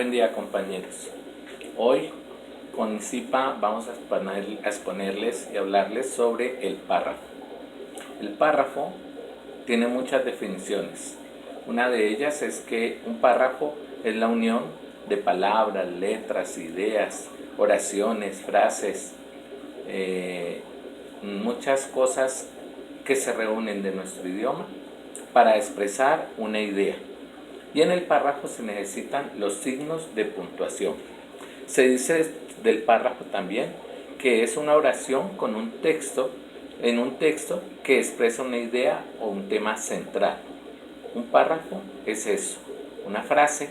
Buen día, compañeros. Hoy con CIPA vamos a exponerles y hablarles sobre el párrafo. El párrafo tiene muchas definiciones. Una de ellas es que un párrafo es la unión de palabras, letras, ideas, oraciones, frases, muchas cosas que se reúnen de nuestro idioma para expresar una idea. Y en el párrafo se necesitan los signos de puntuación. Se dice del párrafo también que es una oración con un texto, en un texto que expresa una idea o un tema central. Un párrafo es eso, una frase,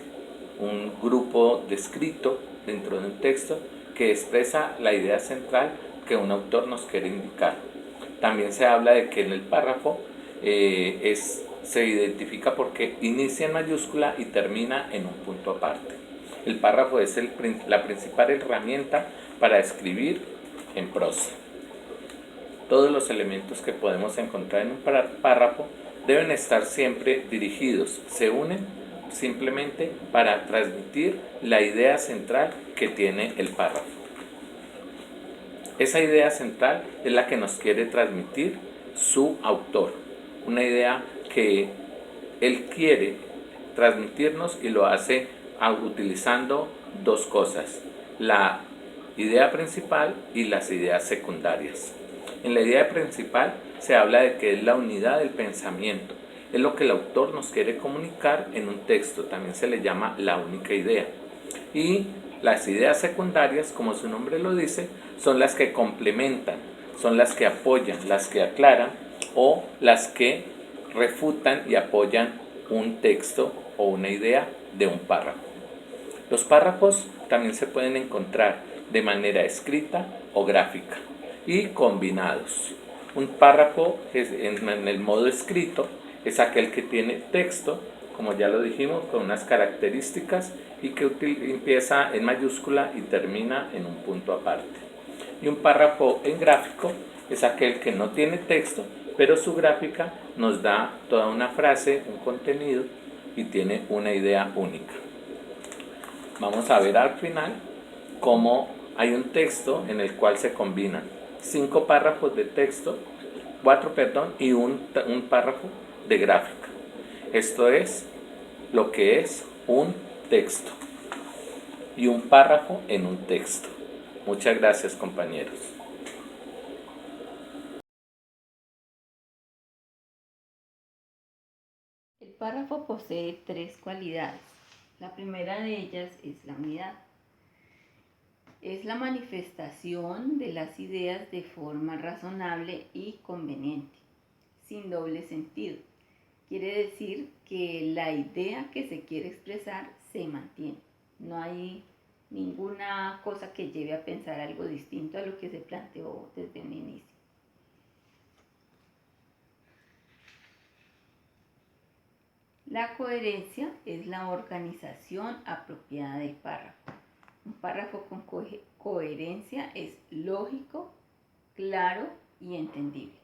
un grupo descrito dentro de un texto que expresa la idea central que un autor nos quiere indicar. También se habla de que en el párrafo se identifica porque inicia en mayúscula y termina en un punto aparte. El párrafo es la principal herramienta para escribir en prosa. Todos los elementos que podemos encontrar en un párrafo deben estar siempre dirigidos, se unen simplemente para transmitir la idea central que tiene el párrafo. Esa idea central es la que nos quiere transmitir su autor, una idea que él quiere transmitirnos y lo hace utilizando dos cosas, la idea principal y las ideas secundarias. En la idea principal se habla de que es la unidad del pensamiento, es lo que el autor nos quiere comunicar en un texto, también se le llama la única idea. Y las ideas secundarias, como su nombre lo dice, son las que complementan, son las que apoyan, las que aclaran o las que refutan y apoyan un texto o una idea de un párrafo. Los párrafos también se pueden encontrar de manera escrita o gráfica y combinados. Un párrafo en el modo escrito es aquel que tiene texto, como ya lo dijimos, con unas características y que empieza en mayúscula y termina en un punto aparte. Y un párrafo en gráfico es aquel que no tiene texto, pero su gráfica nos da toda una frase, un contenido y tiene una idea única. Vamos a ver al final cómo hay un texto en el cual se combinan 5 párrafos de texto, 4 y un párrafo de gráfica. Esto es lo que es un texto y un párrafo en un texto. Muchas gracias, compañeros. El párrafo posee 3 cualidades. La primera de ellas es la unidad. Es la manifestación de las ideas de forma razonable y conveniente, sin doble sentido. Quiere decir que la idea que se quiere expresar se mantiene. No hay ninguna cosa que lleve a pensar algo distinto a lo que se planteó desde un inicio. La coherencia es la organización apropiada del párrafo. Un párrafo con coherencia es lógico, claro y entendible.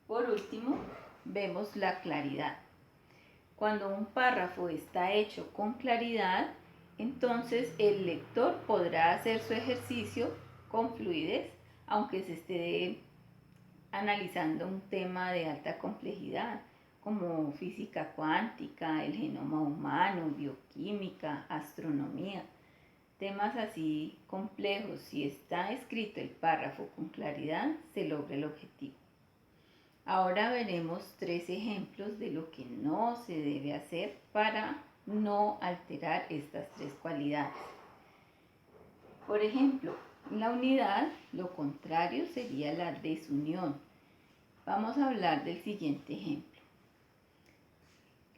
Por último, vemos la claridad. Cuando un párrafo está hecho con claridad, entonces el lector podrá hacer su ejercicio con fluidez, aunque se esté analizando un tema de alta complejidad, como física cuántica, el genoma humano, bioquímica, astronomía. Temas así complejos, si está escrito el párrafo con claridad, se logra el objetivo. Ahora veremos 3 ejemplos de lo que no se debe hacer para no alterar estas 3 cualidades. Por ejemplo, la unidad, lo contrario sería la desunión. Vamos a hablar del siguiente ejemplo.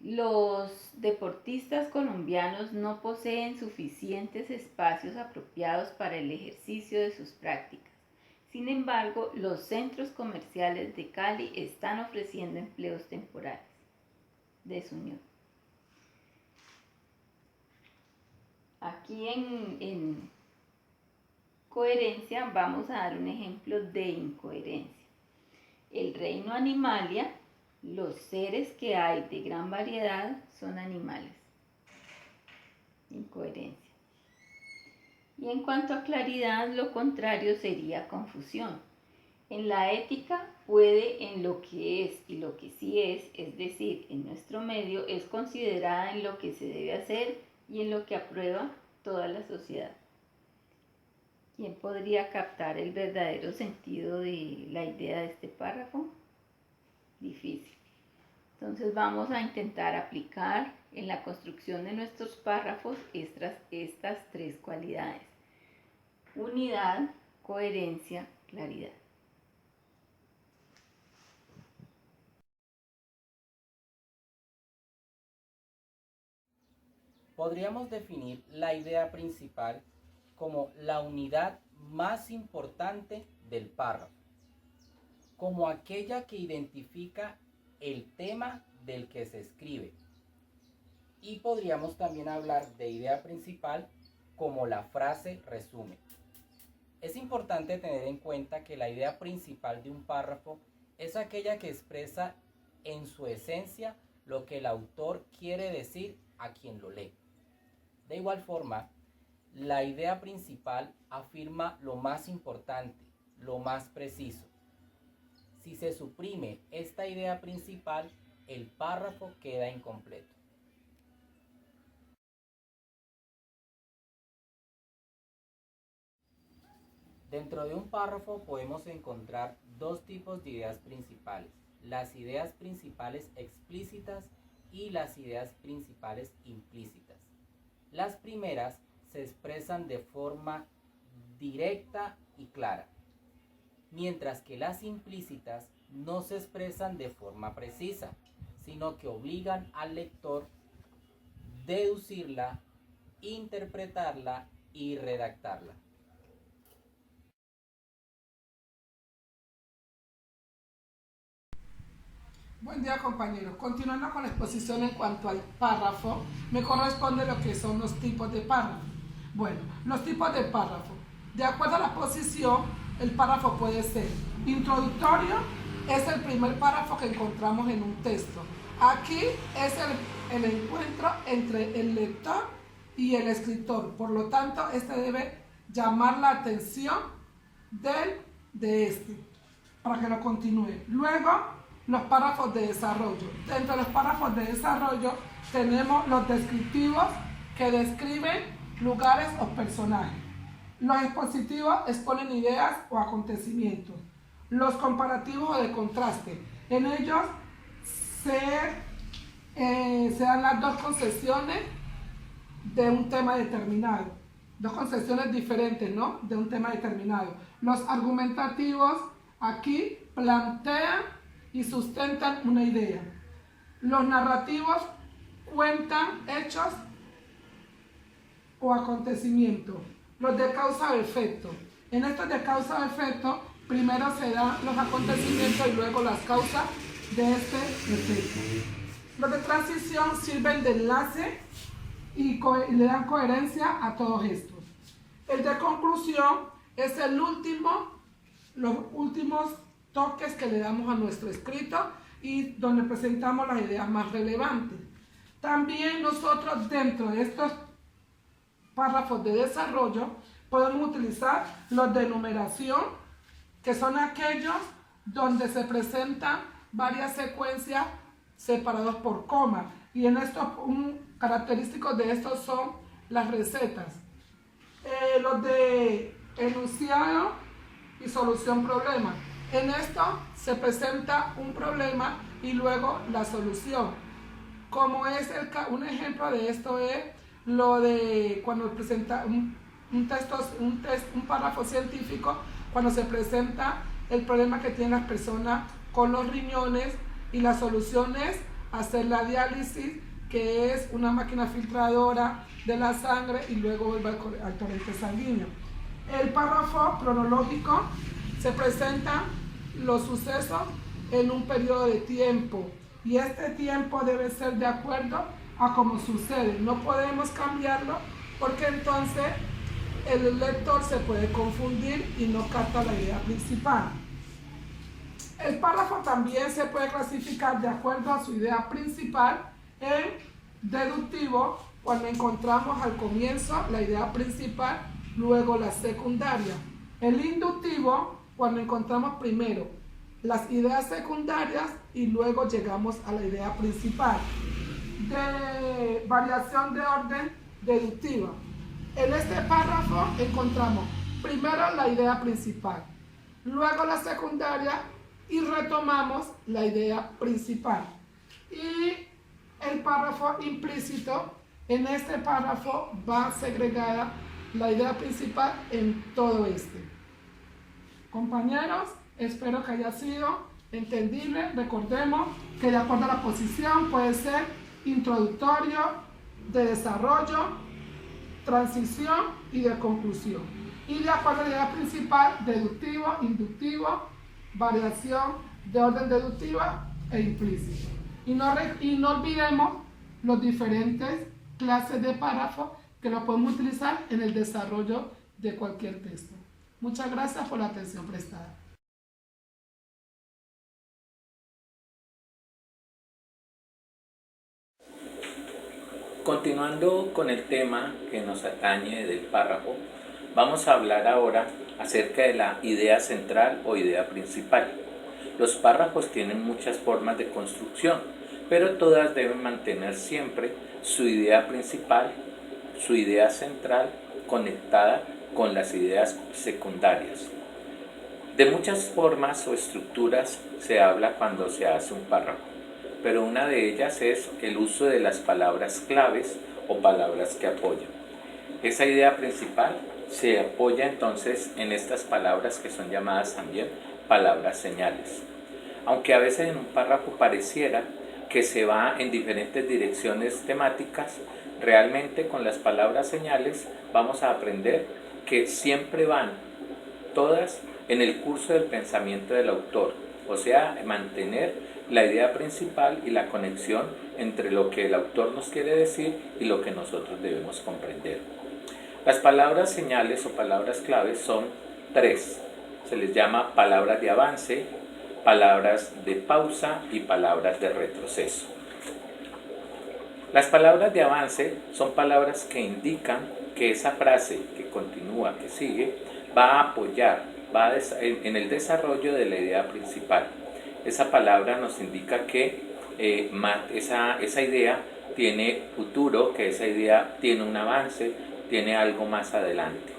Los deportistas colombianos no poseen suficientes espacios apropiados para el ejercicio de sus prácticas. Sin embargo, los centros comerciales de Cali están ofreciendo empleos temporales. Desunión. Aquí en coherencia vamos a dar un ejemplo de incoherencia. El reino Animalia, Los seres que hay de gran variedad son animales. Incoherencia. Y en cuanto a claridad, lo contrario sería confusión. En la ética puede en lo que es y lo que sí es decir, en nuestro medio, es considerada en lo que se debe hacer y en lo que aprueba toda la sociedad. ¿Quién podría captar el verdadero sentido de la idea de este párrafo? Difícil. Entonces vamos a intentar aplicar en la construcción de nuestros párrafos estas tres cualidades: unidad, coherencia, claridad. Podríamos definir la idea principal como la unidad más importante del párrafo, como aquella que identifica el tema del que se escribe. Y podríamos también hablar de idea principal como la frase resumen. Es importante tener en cuenta que la idea principal de un párrafo es aquella que expresa en su esencia lo que el autor quiere decir a quien lo lee. De igual forma, la idea principal afirma lo más importante, lo más preciso. Si se suprime esta idea principal, el párrafo queda incompleto. Dentro de un párrafo podemos encontrar dos tipos de ideas principales: las ideas principales explícitas y las ideas principales implícitas. Las primeras se expresan de forma directa y clara, mientras que las implícitas no se expresan de forma precisa, sino que obligan al lector deducirla, interpretarla y redactarla. Buen día, compañeros. Continuando con la exposición en cuanto al párrafo, me corresponde lo que son los tipos de párrafo. Bueno, los tipos de párrafo. De acuerdo a la posición, el párrafo puede ser introductorio, es el primer párrafo que encontramos en un texto. Aquí es el encuentro entre el lector y el escritor. Por lo tanto, este debe llamar la atención de este para que lo continúe. Luego, los párrafos de desarrollo. Dentro de los párrafos de desarrollo tenemos los descriptivos, que describen lugares o personajes. Los expositivos exponen ideas o acontecimientos. Los comparativos o de contraste. En ellos se dan las dos concesiones de un tema determinado. Dos concesiones diferentes, ¿no? De un tema determinado. Los argumentativos aquí plantean y sustentan una idea. Los narrativos cuentan hechos o acontecimientos. Los de causa o efecto. En estos de causa o efecto, primero se dan los acontecimientos y luego las causas de este efecto. Los de transición sirven de enlace y le dan coherencia a todos estos. El de conclusión es los últimos toques que le damos a nuestro escrito y donde presentamos las ideas más relevantes. También nosotros, dentro de estos párrafos de desarrollo, podemos utilizar los de enumeración, que son aquellos donde se presentan varias secuencias separadas por coma, y en estos característicos de estos son las recetas. Los de enunciado y solución problema. En esto se presenta un problema y luego la solución. Como es un ejemplo de esto es lo de cuando presenta un párrafo científico, cuando se presenta el problema que tienen las personas con los riñones y la solución es hacer la diálisis, que es una máquina filtradora de la sangre y luego vuelve al torrente sanguíneo. El párrafo cronológico se presentan los sucesos en un periodo de tiempo y este tiempo debe ser de acuerdo a cómo sucede. No podemos cambiarlo porque entonces el lector se puede confundir y no capta la idea principal. El párrafo también se puede clasificar de acuerdo a su idea principal en deductivo, cuando encontramos al comienzo la idea principal, luego la secundaria. El inductivo, cuando encontramos primero las ideas secundarias y luego llegamos a la idea principal. De variación de orden deductiva. En este párrafo encontramos primero la idea principal, luego la secundaria y retomamos la idea principal. Y el párrafo implícito, en este párrafo va segregada la idea principal en todo este. Compañeros, espero que haya sido entendible. Recordemos que de acuerdo a la posición puede ser introductorio, de desarrollo, transición y de conclusión. Y de acuerdo a la idea principal, deductivo, inductivo, variación de orden deductiva e implícito. Y no olvidemos los diferentes clases de párrafo que lo podemos utilizar en el desarrollo de cualquier texto. Muchas gracias por la atención prestada. Continuando con el tema que nos atañe del párrafo, vamos a hablar ahora acerca de la idea central o idea principal. Los párrafos tienen muchas formas de construcción, pero todas deben mantener siempre su idea principal, su idea central, conectada con las ideas secundarias. De muchas formas o estructuras se habla cuando se hace un párrafo, pero una de ellas es el uso de las palabras claves o palabras que apoyan. Esa idea principal se apoya entonces en estas palabras que son llamadas también palabras señales. Aunque a veces en un párrafo pareciera que se va en diferentes direcciones temáticas, realmente con las palabras señales vamos a aprender que siempre van todas en el curso del pensamiento del autor, o sea, mantener la idea principal y la conexión entre lo que el autor nos quiere decir y lo que nosotros debemos comprender. Las palabras señales o palabras claves son tres. Se les llama palabras de avance, palabras de pausa y palabras de retroceso. Las palabras de avance son palabras que indican que esa frase que continúa, que sigue, va a apoyar, en el desarrollo de la idea principal. Esa palabra nos indica que esa idea tiene futuro, que esa idea tiene un avance, tiene algo más adelante.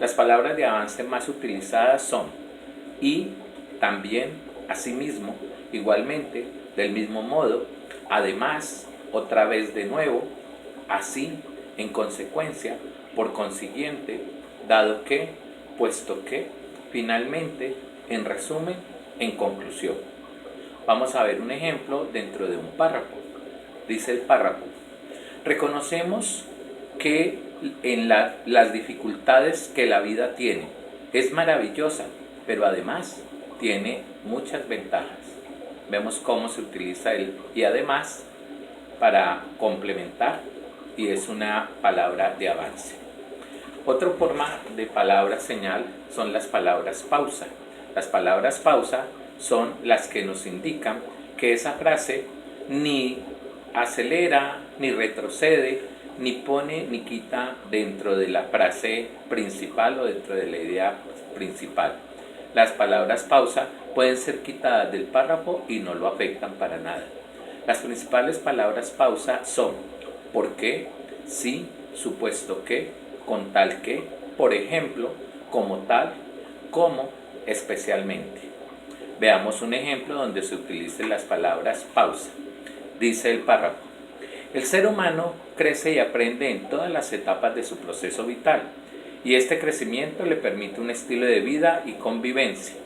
Las palabras de avance más utilizadas son y, también, asimismo, igualmente, del mismo modo, además, otra vez de nuevo, así, en consecuencia, por consiguiente, dado que, puesto que, finalmente, en resumen, en conclusión. Vamos a ver un ejemplo dentro de un párrafo. Dice el párrafo: reconocemos que en las dificultades que la vida tiene es maravillosa, pero además tiene muchas ventajas. Vemos cómo se utiliza el y además para complementar, y es una palabra de avance. Otra forma de palabra señal son las palabras pausa. Las palabras pausa son las que nos indican que esa frase ni acelera, ni retrocede, ni pone ni quita dentro de la frase principal o dentro de la idea principal. Las palabras pausa pueden ser quitadas del párrafo y no lo afectan para nada. Las principales palabras pausa son por qué, sí, supuesto que, con tal que, por ejemplo, como tal, como, especialmente. Veamos un ejemplo donde se utilicen las palabras pausa. Dice el párrafo: el ser humano crece y aprende en todas las etapas de su proceso vital, y este crecimiento le permite un estilo de vida y convivencia.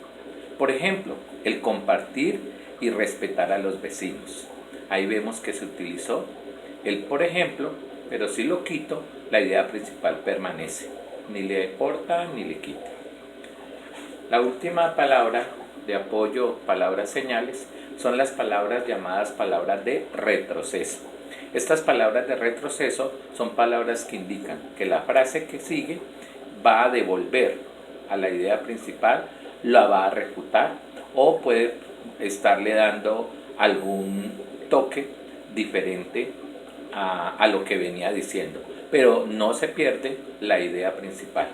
Por ejemplo, el compartir y respetar a los vecinos. Ahí vemos que se utilizó el por ejemplo, pero si lo quito, la idea principal permanece. Ni le aporta ni le quita. La última palabra de apoyo, palabras señales, son las palabras llamadas palabras de retroceso. Estas palabras de retroceso son palabras que indican que la frase que sigue va a devolver a la idea principal, la va a refutar o puede estarle dando algún toque diferente a lo que venía diciendo, pero no se pierde la idea principal.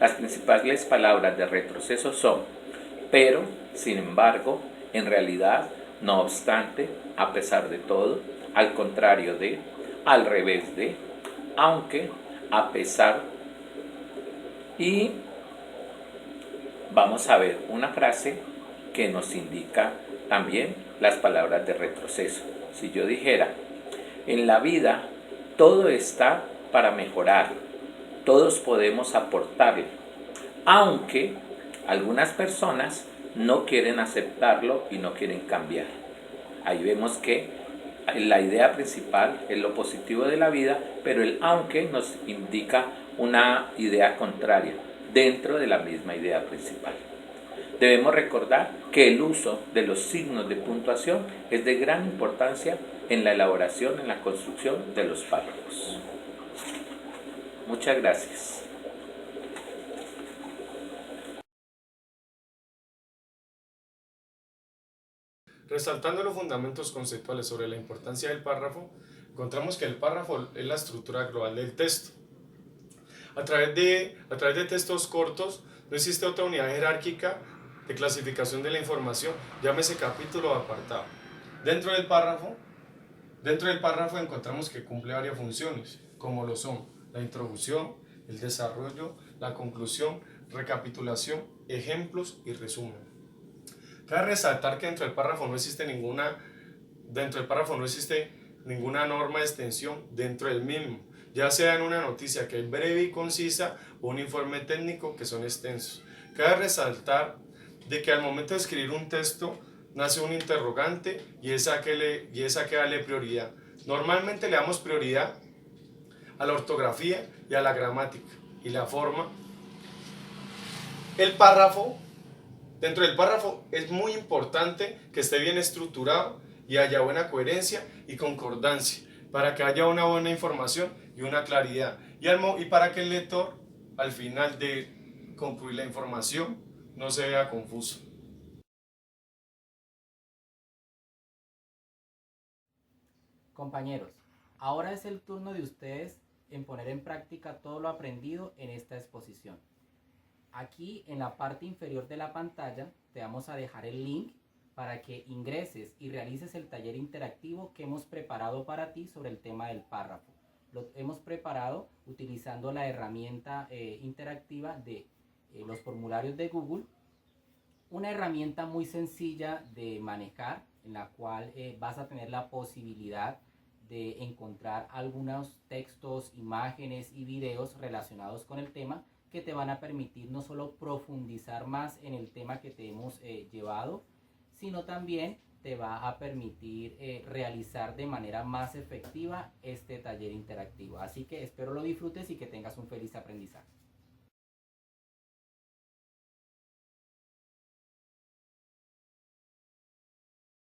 Las principales palabras de retroceso son pero, sin embargo, en realidad, no obstante, a pesar de todo, al contrario de, al revés de, aunque, a pesar. Y vamos a ver una frase que nos indica también las palabras de retroceso. Si yo dijera, en la vida todo está para mejorar, todos podemos aportarle, aunque algunas personas no quieren aceptarlo y no quieren cambiar. Ahí vemos que la idea principal es lo positivo de la vida, pero el aunque nos indica una idea contraria dentro de la misma idea principal. Debemos recordar que el uso de los signos de puntuación es de gran importancia en la elaboración, en la construcción de los párrafos. Muchas gracias. Resaltando los fundamentos conceptuales sobre la importancia del párrafo, encontramos que el párrafo es la estructura global del texto. A través de textos cortos no existe otra unidad jerárquica de clasificación de la información, llámese capítulo o apartado. Dentro del párrafo encontramos que cumple varias funciones, como lo son la introducción, el desarrollo, la conclusión, recapitulación, ejemplos y resumen. Cabe resaltar que dentro del párrafo no existe ninguna norma de extensión dentro del mismo, ya sea en una noticia que es breve y concisa o un informe técnico que son extensos. Cabe resaltar de que al momento de escribir un texto nace un interrogante y es a que darle prioridad. Normalmente le damos prioridad a la ortografía y a la gramática y la forma. Dentro del párrafo es muy importante que esté bien estructurado y haya buena coherencia y concordancia para que haya una buena información y una claridad y para que el lector al final de concluir la información no se vea confuso. Compañeros, ahora es el turno de ustedes en poner en práctica todo lo aprendido en esta exposición. Aquí en la parte inferior de la pantalla te vamos a dejar el link para que ingreses y realices el taller interactivo que hemos preparado para ti sobre el tema del párrafo. Lo hemos preparado utilizando la herramienta interactiva de los formularios de Google, una herramienta muy sencilla de manejar en la cual vas a tener la posibilidad de encontrar algunos textos, imágenes y videos relacionados con el tema que te van a permitir no solo profundizar más en el tema que te hemos llevado, sino también te va a permitir realizar de manera más efectiva este taller interactivo. Así que espero lo disfrutes y que tengas un feliz aprendizaje.